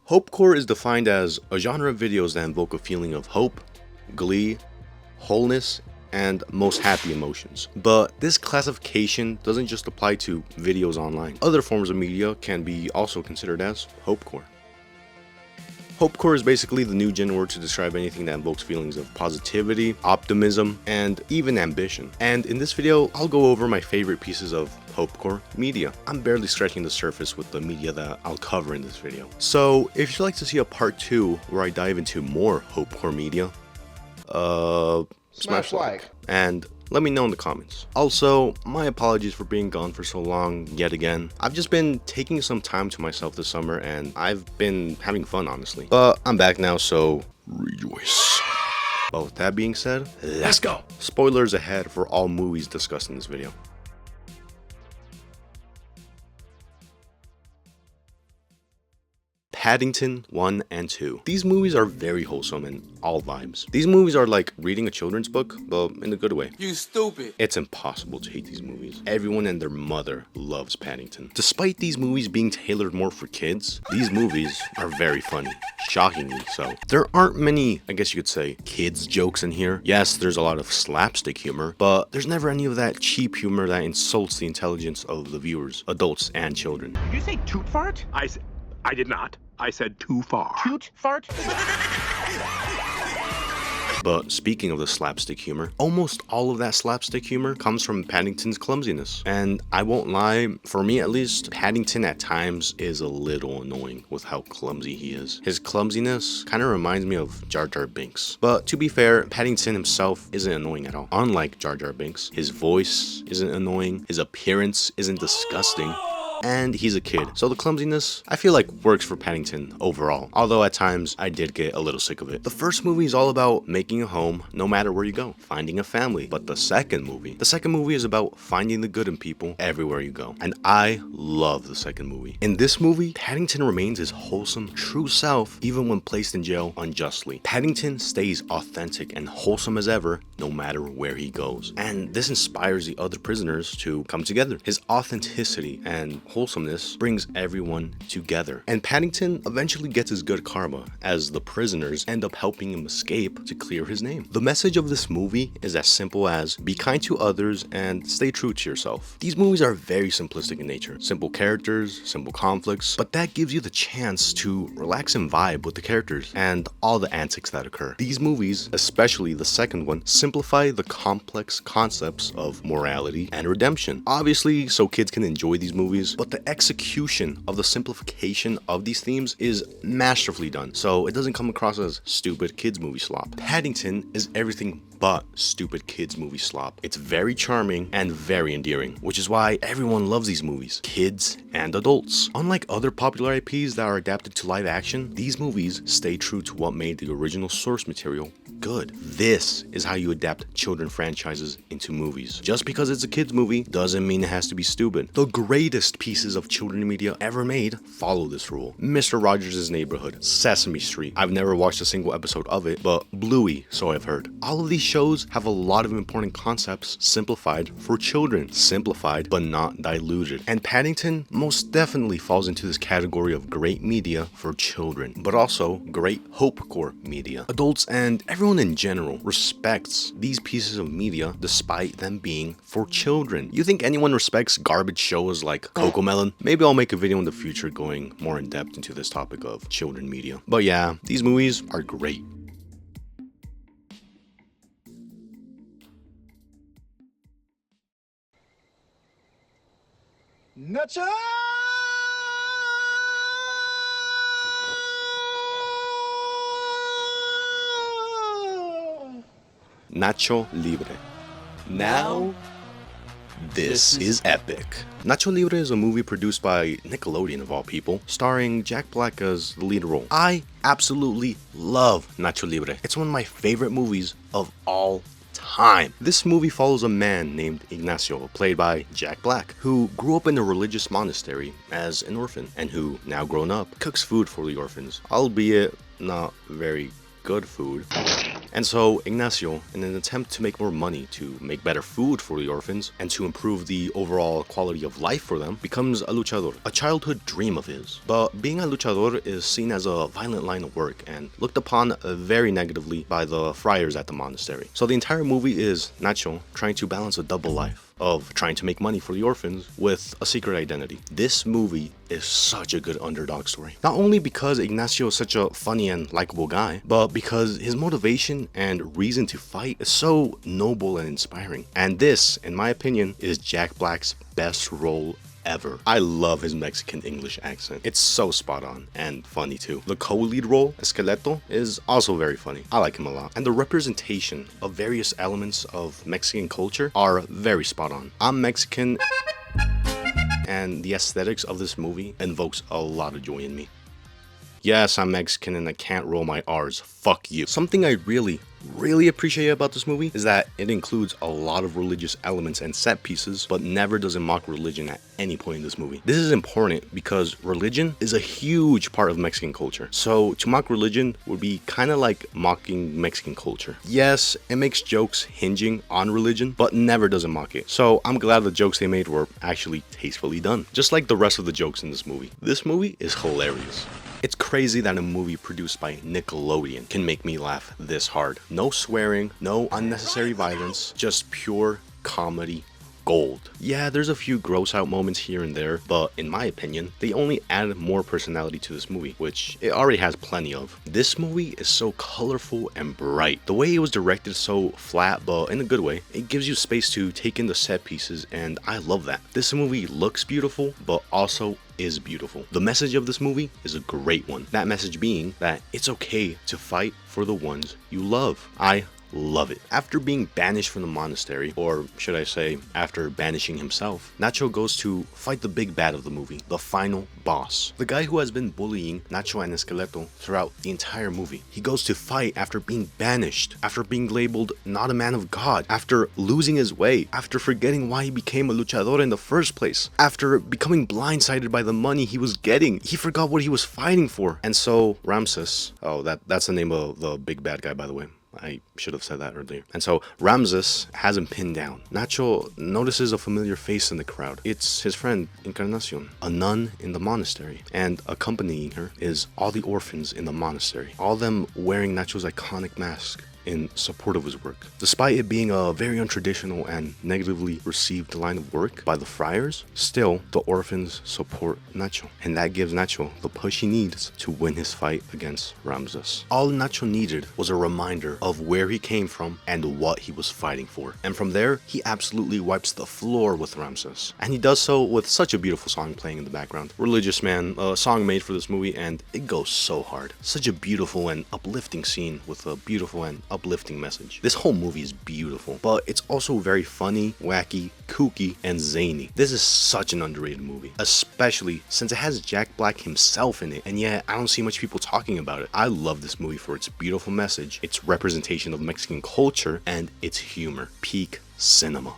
Hopecore is defined as a genre of videos that invoke a feeling of hope, glee, wholeness, and most happy emotions. But this classification doesn't just apply to videos online. Other forms of media can be also considered as Hopecore. Hopecore is basically the new gen word to describe anything that invokes feelings of positivity, optimism, and even ambition. And in this video, I'll go over my favorite pieces of Hopecore media. I'm barely scratching the surface with the media that I'll cover in this video. So if you'd like to see a part 2 where I dive into more Hopecore media, smash like and let me know in the comments. Also, my apologies for being gone for so long yet again. I've just been taking some time to myself this summer and I've been having fun, honestly. But I'm back now, so rejoice. But with that being said, let's go! Spoilers ahead for all movies discussed in this video. Paddington 1 and 2. These movies are very wholesome and all vibes. These movies are like reading a children's book, but in a good way. You stupid. It's impossible to hate these movies. Everyone and their mother loves Paddington. Despite these movies being tailored more for kids, these movies are very funny. Shockingly so. There aren't many, I guess you could say, kids jokes in here. Yes, there's a lot of slapstick humor, but there's never any of that cheap humor that insults the intelligence of the viewers, adults and children. Did you say toot fart? I did not. I said too far. Toot fart? But speaking of the slapstick humor, almost all of that slapstick humor comes from Paddington's clumsiness. And I won't lie, for me at least, Paddington at times is a little annoying with how clumsy he is. His clumsiness kind of reminds me of Jar Jar Binks. But to be fair, Paddington himself isn't annoying at all. Unlike Jar Jar Binks, his voice isn't annoying, his appearance isn't disgusting, and he's a kid, so the clumsiness, I feel like, works for Paddington overall, although at times I did get a little sick of it. The first movie is all about making a home no matter where you go, finding a family, but the second movie is about finding the good in people everywhere you go, and I love the second movie. In this movie, Paddington remains his wholesome, true self even when placed in jail unjustly. Paddington stays authentic and wholesome as ever no matter where he goes, and this inspires the other prisoners to come together. His authenticity and wholesomeness brings everyone together, and Paddington eventually gets his good karma as the prisoners end up helping him escape to clear his name. The message of this movie is as simple as be kind to others and stay true to yourself. These movies are very simplistic in nature, simple characters, simple conflicts, but that gives you the chance to relax and vibe with the characters and all the antics that occur. These movies, especially the second one, simplify the complex concepts of morality and redemption, obviously so kids can enjoy these movies, but the execution of the simplification of these themes is masterfully done, so it doesn't come across as stupid kids movie slop. Paddington is everything but stupid kids movie slop. It's very charming and very endearing, which is why everyone loves these movies, kids and adults. Unlike other popular IPs that are adapted to live action, these movies stay true to what made the original source material good. This is how you adapt children franchises into movies. Just because it's a kids movie doesn't mean it has to be stupid. The greatest pieces of children media ever made follow this rule. Mr. Rogers' Neighborhood, Sesame Street. I've never watched a single episode of it, but Bluey, so I've heard. All of these shows have a lot of important concepts simplified for children. Simplified, but not diluted. And Paddington most definitely falls into this category of great media for children, but also great Hopecore media. Adults and everyone in general respects these pieces of media despite them being for children. You think anyone respects garbage shows like Cocomelon? Maybe I'll make a video in the future going more in depth into this topic of children media. But yeah, these movies are great. Nacho! Nacho Libre. Now, this is epic. Nacho Libre is a movie produced by Nickelodeon of all people, starring Jack Black as the lead role. I absolutely love Nacho Libre. It's one of my favorite movies of all time. This movie follows a man named Ignacio, played by Jack Black, who grew up in a religious monastery as an orphan, and who, now grown up, cooks food for the orphans, albeit not very good food. And so Ignacio, in an attempt to make more money, to make better food for the orphans, and to improve the overall quality of life for them, becomes a luchador, a childhood dream of his. But being a luchador is seen as a violent line of work and looked upon very negatively by the friars at the monastery. So the entire movie is Nacho trying to balance a double life of trying to make money for the orphans with a secret identity. This movie is such a good underdog story. Not only because Ignacio is such a funny and likable guy, but because his motivation and reason to fight is so noble and inspiring. And this, in my opinion, is Jack Black's best role ever. I love his Mexican English accent. It's so spot on and funny too. The co-lead role, Esqueleto, is also very funny. I like him a lot. And the representation of various elements of Mexican culture are very spot on. I'm Mexican, and the aesthetics of this movie invokes a lot of joy in me. Yes, I'm Mexican and I can't roll my R's. Fuck you. Something I really appreciate about this movie is that it includes a lot of religious elements and set pieces, but never does it mock religion at any point in this movie. This is important because religion is a huge part of Mexican culture. So to mock religion would be kind of like mocking Mexican culture. Yes, it makes jokes hinging on religion, but never does it mock it. So I'm glad the jokes they made were actually tastefully done. Just like the rest of the jokes in this movie. This movie is hilarious. It's crazy that a movie produced by Nickelodeon can make me laugh this hard. No swearing, no unnecessary violence, just pure comedy gold. Yeah, there's a few gross out moments here and there, but in my opinion, they only add more personality to this movie, which it already has plenty of. This movie is so colorful and bright. The way it was directed is so flat, but in a good way. It gives you space to take in the set pieces, and I love that. This movie looks beautiful, but also is beautiful. The message of this movie is a great one. That message being that it's okay to fight for the ones you love. I love it. After being banished from the monastery, or should I say, after banishing himself, Nacho goes to fight the big bad of the movie, the final boss. The guy who has been bullying Nacho and Esqueleto throughout the entire movie. He goes to fight after being banished, after being labeled not a man of God, after losing his way, after forgetting why he became a luchador in the first place, after becoming blindsided by the money he was getting. He forgot what he was fighting for. And so Ramses, that's the name of the big bad guy, by the way. I should have said that earlier. And so Ramses has him pinned down. Nacho notices a familiar face in the crowd. It's his friend Encarnacion, a nun in the monastery. And accompanying her is all the orphans in the monastery, all of them wearing Nacho's iconic mask in support of his work. Despite it being a very untraditional and negatively received line of work by the friars, still the orphans support Nacho, and that gives Nacho the push he needs to win his fight against Ramses. All Nacho needed was a reminder of where he came from and what he was fighting for, and from there he absolutely wipes the floor with Ramses, and he does so with such a beautiful song playing in the background. Religious Man, a song made for this movie, and it goes so hard. Such a beautiful and uplifting scene with a beautiful and uplifting message. This whole movie is beautiful, but it's also very funny, wacky, kooky, and zany. This is such an underrated movie, especially since it has Jack Black himself in it, and yet I don't see much people talking about it. I love this movie for its beautiful message, its representation of Mexican culture, and its humor. Peak cinema.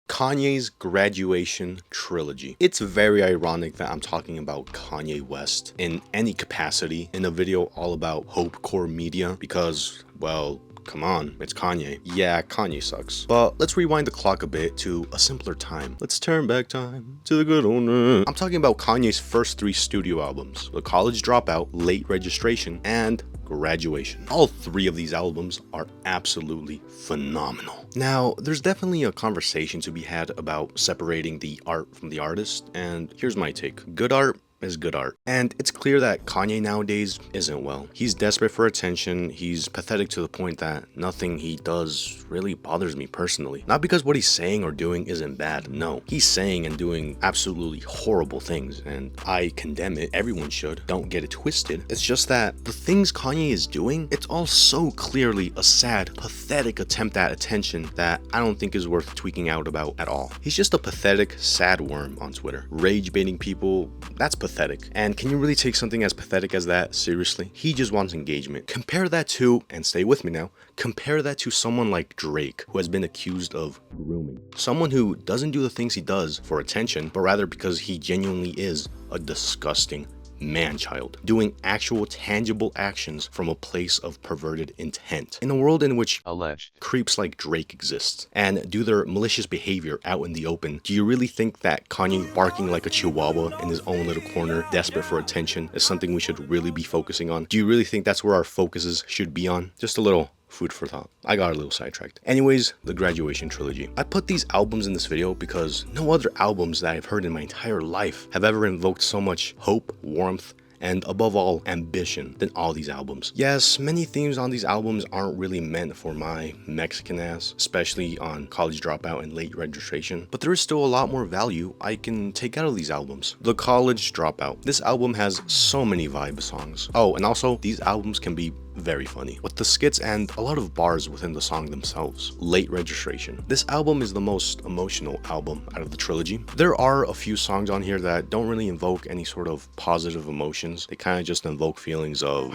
Kanye's graduation trilogy. It's very ironic that I'm talking about Kanye West in any capacity in a video all about Hopecore media because, well, come on, it's Kanye. Yeah, Kanye sucks. But let's rewind the clock a bit to a simpler time. Let's turn back time to the good old days. I'm talking about Kanye's first 3 studio albums: The College Dropout, Late Registration, and Graduation. All 3 of these albums are absolutely phenomenal. Now, there's definitely a conversation to be had about separating the art from the artist, and here's my take. Good art is good art. And it's clear that Kanye nowadays isn't well. He's desperate for attention. He's pathetic to the point that nothing he does really bothers me personally. Not because what he's saying or doing isn't bad. No, he's saying and doing absolutely horrible things, and I condemn it. Everyone should. Don't get it twisted. It's just that the things Kanye is doing, it's all so clearly a sad, pathetic attempt at attention that I don't think is worth tweaking out about at all. He's just a pathetic, sad worm on Twitter. Rage baiting people, that's pathetic. And can you really take something as pathetic as that seriously? He just wants engagement. Compare that to, and stay with me now, compare that to someone like Drake, who has been accused of grooming. Someone who doesn't do the things he does for attention, but rather because he genuinely is a disgusting man-child, doing actual tangible actions from a place of perverted intent. In a world in which alleged creeps like Drake exist and do their malicious behavior out in the open, do you really think that Kanye barking like a chihuahua in his own little corner, desperate for attention, is something we should really be focusing on? Do you really think that's where our focuses should be on? Just a little food for thought. I got a little sidetracked. Anyways, the Graduation Trilogy. I put these albums in this video because no other albums that I've heard in my entire life have ever invoked so much hope, warmth, and above all, ambition than all these albums. Yes, many themes on these albums aren't really meant for my Mexican ass, especially on College Dropout and Late Registration, but there is still a lot more value I can take out of these albums. The College Dropout. This album has so many vibe songs. Oh, and also, these albums can be very funny, with the skits and a lot of bars within the song themselves. Late Registration. This album is the most emotional album out of the trilogy. There are a few songs on here that don't really invoke any sort of positive emotions. They kind of just invoke feelings of...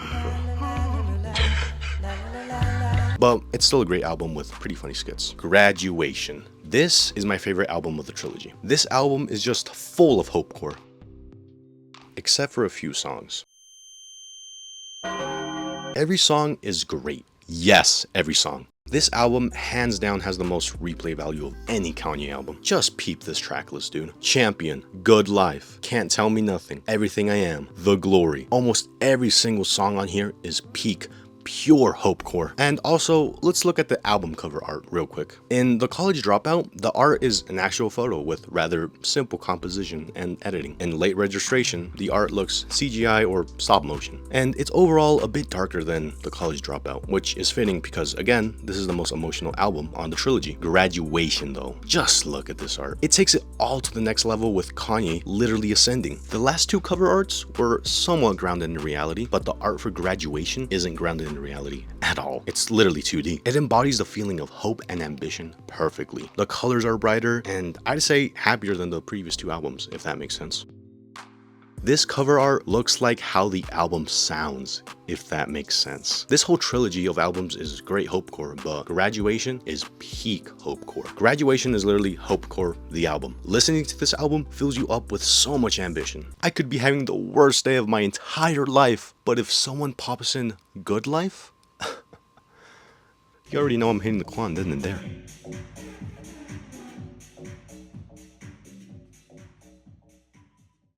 but it's still a great album with pretty funny skits. Graduation. This is my favorite album of the trilogy. This album is just full of Hopecore, except for a few songs. Every song is great. Yes, every song. This album hands down has the most replay value of any Kanye album. Just peep this track list, dude. Champion, Good Life, Can't Tell Me Nothing, Everything I Am, The Glory. Almost every single song on here is peak pure Hopecore. And also, let's look at the album cover art real quick. In The College Dropout, the art is an actual photo with rather simple composition and editing. In Late Registration, the art looks CGI or stop motion. And it's overall a bit darker than The College Dropout, which is fitting because, again, this is the most emotional album on the trilogy. Graduation, though. Just look at this art. It takes it all to the next level with Kanye literally ascending. The last two cover arts were somewhat grounded in reality, but the art for Graduation isn't grounded in reality at all. It's literally 2D. It embodies the feeling of hope and ambition perfectly. The colors are brighter and I'd say happier than the previous two albums, if that makes sense. This cover art looks like how the album sounds, if that makes sense. This whole trilogy of albums is great Hopecore, but Graduation is peak Hopecore. Graduation is literally Hopecore, the album. Listening to this album fills you up with so much ambition. I could be having the worst day of my entire life, but if someone pops in Good Life, you already know I'm hitting the Quan, then and there.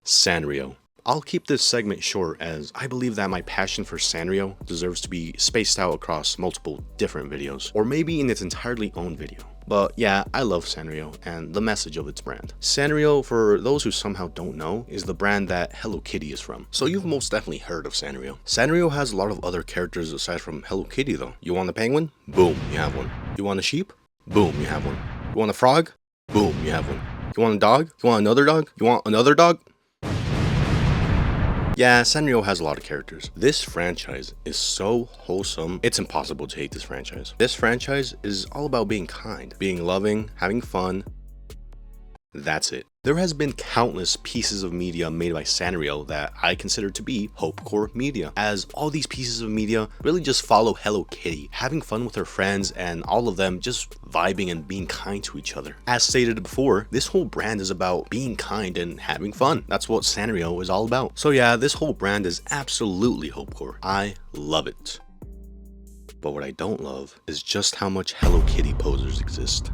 Sanrio. I'll keep this segment short as I believe that my passion for Sanrio deserves to be spaced out across multiple different videos, or maybe in its entirely own video. But yeah, I love Sanrio and the message of its brand. Sanrio, for those who somehow don't know, is the brand that Hello Kitty is from. So you've most definitely heard of Sanrio. Sanrio has a lot of other characters aside from Hello Kitty though. You want a penguin? Boom, you have one. You want a sheep? Boom, you have one. You want a frog? Boom, you have one. You want a dog? You want another dog? You want another dog? Yeah, Sanrio has a lot of characters. This franchise is so wholesome, it's impossible to hate this franchise. This franchise is all about being kind, being loving, having fun. That's it. There has been countless pieces of media made by Sanrio that I consider to be Hopecore media, as all these pieces of media really just follow Hello Kitty, having fun with her friends and all of them just vibing and being kind to each other. As stated before, this whole brand is about being kind and having fun. That's what Sanrio is all about. So yeah, this whole brand is absolutely Hopecore. I love it. But what I don't love is just how much Hello Kitty posers exist.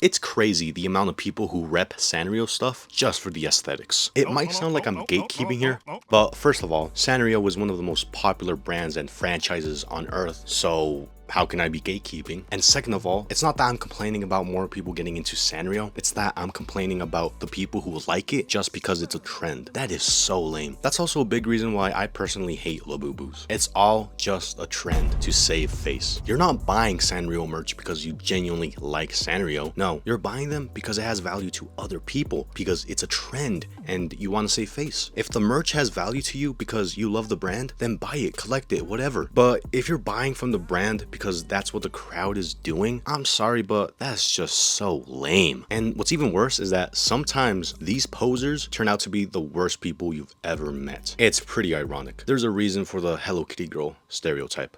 It's crazy the amount of people who rep Sanrio stuff just for the aesthetics. It might sound like I'm gatekeeping here, but first of all, Sanrio was one of the most popular brands and franchises on Earth, so how can I be gatekeeping? And second of all, it's not that I'm complaining about more people getting into Sanrio, it's that I'm complaining about the people who like it just because it's a trend. That is so lame. That's also a big reason why I personally hate Labubus. It's all just a trend to save face. You're not buying Sanrio merch because you genuinely like Sanrio. No, you're buying them because it has value to other people, because it's a trend and you want to save face. If the merch has value to you because you love the brand, then buy it, collect it, whatever. But if you're buying from the brand because that's what the crowd is doing, I'm sorry, but that's just so lame. And what's even worse is that sometimes these posers turn out to be the worst people you've ever met. It's pretty ironic. There's a reason for the Hello Kitty girl stereotype.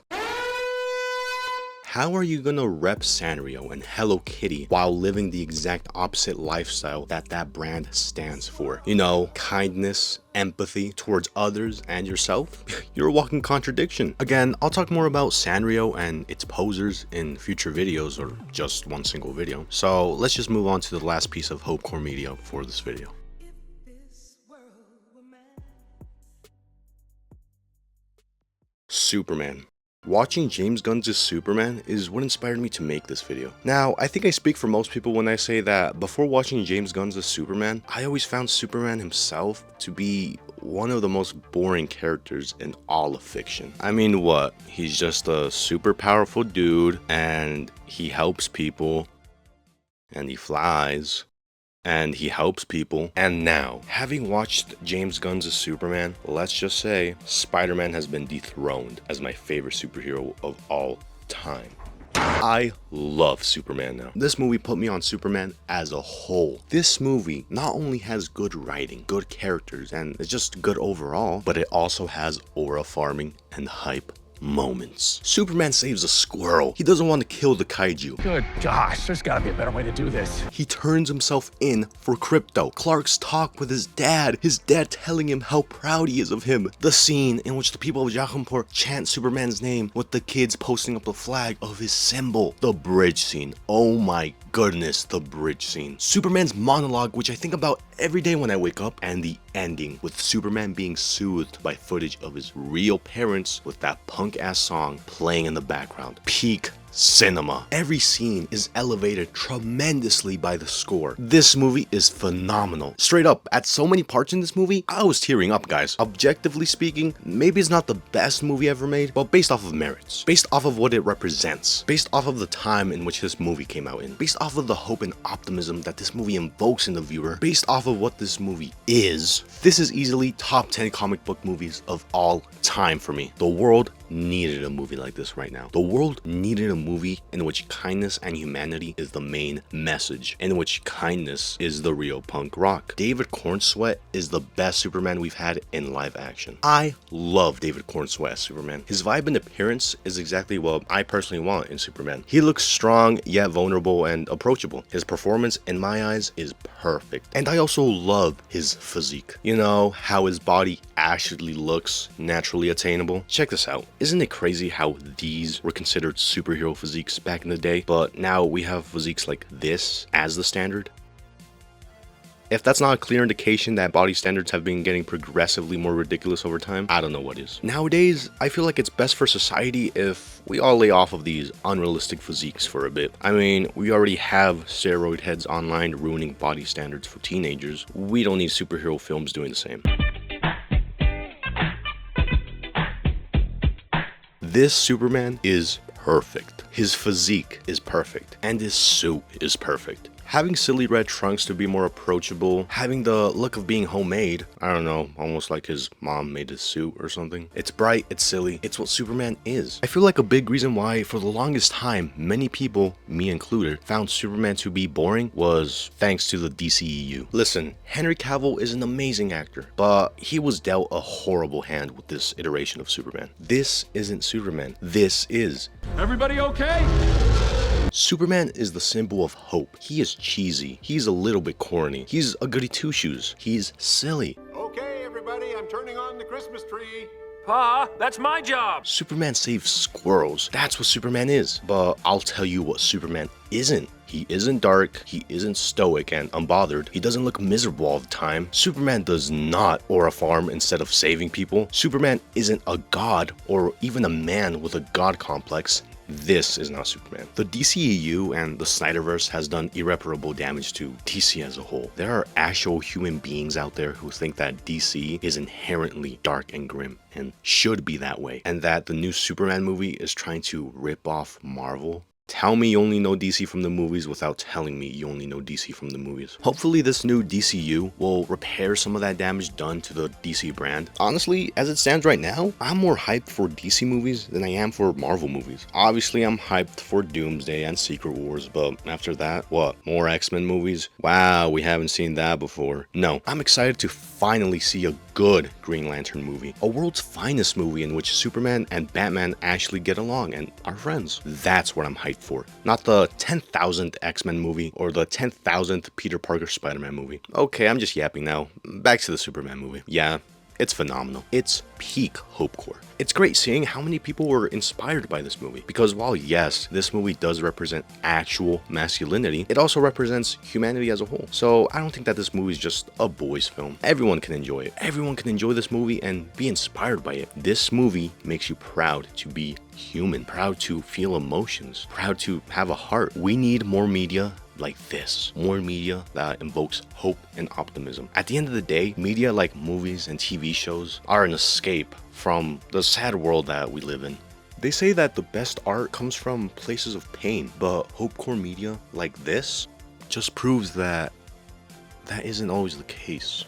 How are you gonna rep Sanrio and Hello Kitty while living the exact opposite lifestyle that that brand stands for? You know, kindness, empathy towards others and yourself? You're a walking contradiction. Again, I'll talk more about Sanrio and its posers in future videos or just one single video. So let's just move on to the last piece of Hopecore media for this video. Superman. Watching James Gunn's Superman is what inspired me to make this video. Now, I think I speak for most people when I say that before watching James Gunn's Superman, I always found Superman himself to be one of the most boring characters in all of fiction. I mean, what? He's just a super powerful dude, and he helps people, and he flies, and he helps people. And now, having watched James Gunn's Superman, let's just say Spider-Man has been dethroned as my favorite superhero of all time. I love Superman now. This movie put me on Superman as a whole. This movie not only has good writing, good characters, and it's just good overall, but it also has aura farming and hype moments. Superman saves a squirrel. He doesn't want to kill the kaiju. Good gosh, there's gotta be a better way to do this. He turns himself in for Crypto. Clark's talk with his dad telling him how proud he is of him. The scene in which the people of Jahanpur chant Superman's name with the kids posting up the flag of his symbol. The bridge scene. Oh my goodness, the bridge scene. Superman's monologue, which I think about every day when I wake up, and the ending with Superman being soothed by footage of his real parents with that punk-ass song playing in the background. Peak cinema. Every scene is elevated tremendously by the score. This movie is phenomenal. Straight up, at so many parts in this movie, I was tearing up, guys. Objectively speaking, maybe it's not the best movie ever made, but based off of merits, based off of what it represents, based off of the time in which this movie came out in, based off of the hope and optimism that this movie invokes in the viewer, based off of what this movie is, this is easily top 10 comic book movies of all time for me. The world needed a movie like this right now. The world needed a movie in which kindness and humanity is the main message, in which kindness is the real punk rock. David Cornsweet is the best Superman we've had in live action. I love David Cornsweet as Superman. His vibe and appearance is exactly what I personally want in Superman. He looks strong yet vulnerable and approachable. His performance in my eyes is perfect. And I also love his physique. You know, how his body actually looks naturally attainable. Check this out. Isn't it crazy how these were considered superhero physiques back in the day, but now we have physiques like this as the standard? If that's not a clear indication that body standards have been getting progressively more ridiculous over time, I don't know what is. Nowadays, I feel like it's best for society if we all lay off of these unrealistic physiques for a bit. I mean, we already have steroid heads online ruining body standards for teenagers. We don't need superhero films doing the same. This Superman is perfect. His physique is perfect, and his suit is perfect. Having silly red trunks to be more approachable, having the look of being homemade, I don't know, almost like his mom made his suit or something. It's bright, it's silly, it's what Superman is. I feel like a big reason why, for the longest time, many people, me included, found Superman to be boring was thanks to the DCEU. Listen, Henry Cavill is an amazing actor, but he was dealt a horrible hand with this iteration of Superman. This isn't Superman. This is. Everybody okay? Superman is the symbol of hope. He is cheesy. He's a little bit corny. He's a goody two-shoes. He's silly. Okay, everybody, I'm turning on the Christmas tree. Pa, that's my job. Superman saves squirrels. That's what Superman is. But I'll tell you what Superman isn't. He isn't dark, he isn't stoic and unbothered, he doesn't look miserable all the time. Superman does not aura farm instead of saving people. Superman isn't a god or even a man with a god complex. This is not Superman. The DCEU and the Snyderverse has done irreparable damage to DC as a whole. There are actual human beings out there who think that DC is inherently dark and grim and should be that way, and that the new Superman movie is trying to rip off Marvel. Tell me you only know DC from the movies without telling me you only know DC from the movies. Hopefully this new DCU will repair some of that damage done to the DC brand. Honestly, as it stands right now, I'm more hyped for DC movies than I am for Marvel movies. Obviously, I'm hyped for Doomsday and Secret Wars, but after that, what? More X-Men movies? Wow, we haven't seen that before. No, I'm excited to finally see a good Green Lantern movie. A world's finest movie in which Superman and Batman actually get along and are friends. That's what I'm hyped for. Not the 10,000th X-Men movie or the 10,000th Peter Parker Spider-Man movie. Okay, I'm just yapping now. Back to the Superman movie. Yeah, it's phenomenal. It's peak Hopecore. It's great seeing how many people were inspired by this movie, because while yes, this movie does represent actual masculinity, it also represents humanity as a whole. So I don't think that this movie is just a boys film. Everyone can enjoy it. Everyone can enjoy this movie and be inspired by it. This movie makes you proud to be human, proud to feel emotions, proud to have a heart. We need more media like this. More media that invokes hope and optimism. At the end of the day, media like movies and TV shows are an escape from the sad world that we live in. They say that the best art comes from places of pain, but Hopecore media like this just proves that that isn't always the case.